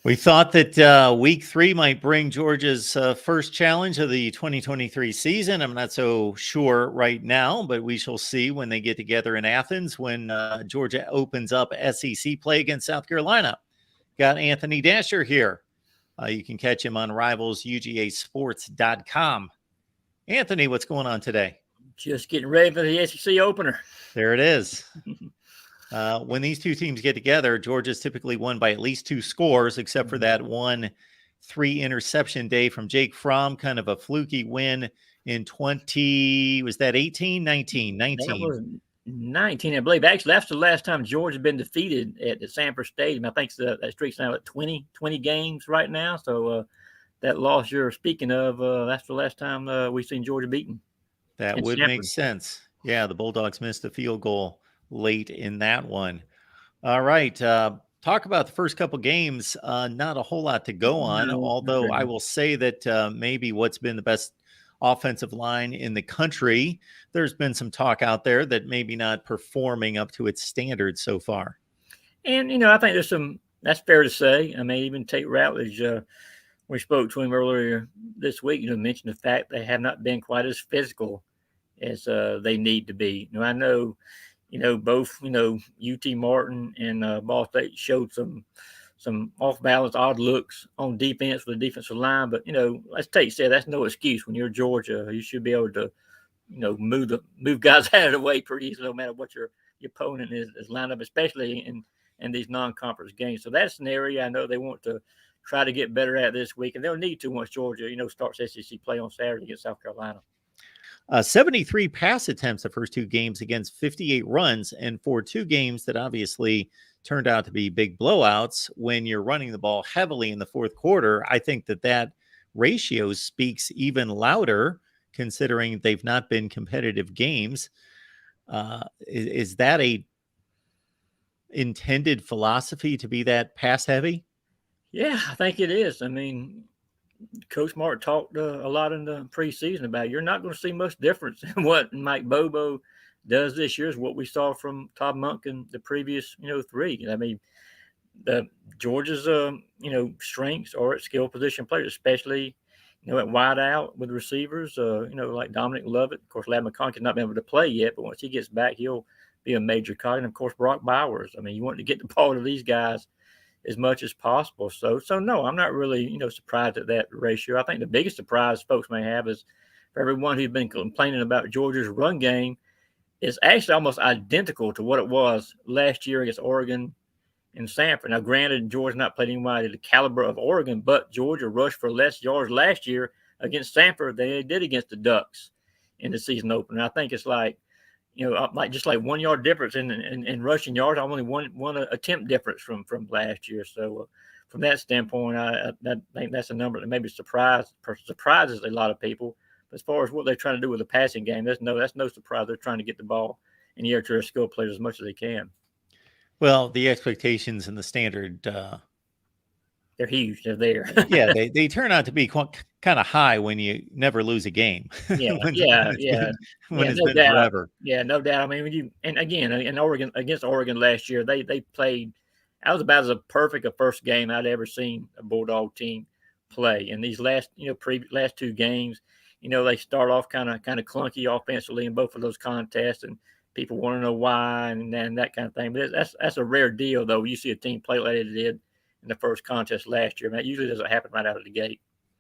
We thought that week 3 might bring Georgia's first challenge of the 2023 season. I'm not so sure right now, but we shall see when they get together in Athens when Georgia opens up SEC play against South Carolina. Got Anthony Dasher here. You can catch him on rivalsugasports.com. Anthony, what's going on today? Just getting ready for the SEC opener. There it is. When these two teams get together, Georgia's typically won by at least 2 scores, except for that 1-3 interception day from Jake Fromm, kind of a fluky win in 20, was that 18, 19? 19. That was 19, I believe. Actually, that's the last time Georgia's been defeated at the Sanford Stadium. I think that streak's now at 20 games right now. So that loss you're speaking of, that's the last time we've seen Georgia beaten. That would make sense. Yeah, the Bulldogs missed a field goal late in that one. All right. Talk about the first couple games. Not a whole lot to go on, although I will say that maybe what's been the best offensive line in the country, there's been some talk out there that maybe not performing up to its standards so far. And, I think that's fair to say. I mean, even Tate Ratledge, we spoke to him earlier this week, mentioned the fact they have not been quite as physical as they need to be. I know, both, UT Martin and Ball State showed some off balance, odd looks on defense with the defensive line. But, as Tate said, that's no excuse. When you're Georgia, you should be able to, move guys out of the way pretty easily, no matter what your opponent is lined up, especially in these non-conference games. So that's an area I know they want to try to get better at this week. And they'll need to once Georgia, starts SEC play on Saturday against South Carolina. 73 pass attempts the first 2 games against 58 runs. And for 2 games that obviously turned out to be big blowouts, when you're running the ball heavily in the fourth quarter, I think that ratio speaks even louder considering they've not been competitive games. Is that a intended philosophy to be that pass heavy? Yeah, I think it is. I mean, Coach Mark talked a lot in the preseason about you're not going to see much difference in what Mike Bobo does this year is what we saw from Todd Monken the previous, 3. I mean, Georgia's, strengths are at skill position players, especially, at wide out with receivers, like Dominic Lovett. Of course, Ladd McConkey's not been able to play yet, but once he gets back, he'll be a major cog. And, of course, Brock Bowers. I mean, you want to get the ball to these guys as much as possible. So no, I'm not really, surprised at that ratio. I think the biggest surprise folks may have is for everyone who's been complaining about Georgia's run game is actually almost identical to what it was last year against Oregon and Sanford. Now, granted, Georgia not played anybody to the caliber of Oregon, but Georgia rushed for less yards last year against Sanford than they did against the Ducks in the season opener. I think it's like, just like 1 yard difference in rushing yards, only one attempt difference from last year. So from that standpoint, I think that's a number that maybe surprises a lot of people. But as far as what they're trying to do with the passing game, that's no surprise. They're trying to get the ball in the air to their skill players as much as they can. Well, the expectations and the standard, they're huge. They're there. Yeah, they turn out to be kind of high when you never lose a game. Yeah, when it's been doubt. forever. Yeah, no doubt. I mean, in Oregon against Oregon last year, they played. That was about as perfect a first game I'd ever seen a Bulldog team play. And these last 2 games, they start off kind of clunky offensively in both of those contests, and people want to know why and that kind of thing. But that's a rare deal, though. You see a team play like they did in the first contest last year. I mean, that usually doesn't happen right out of the gate.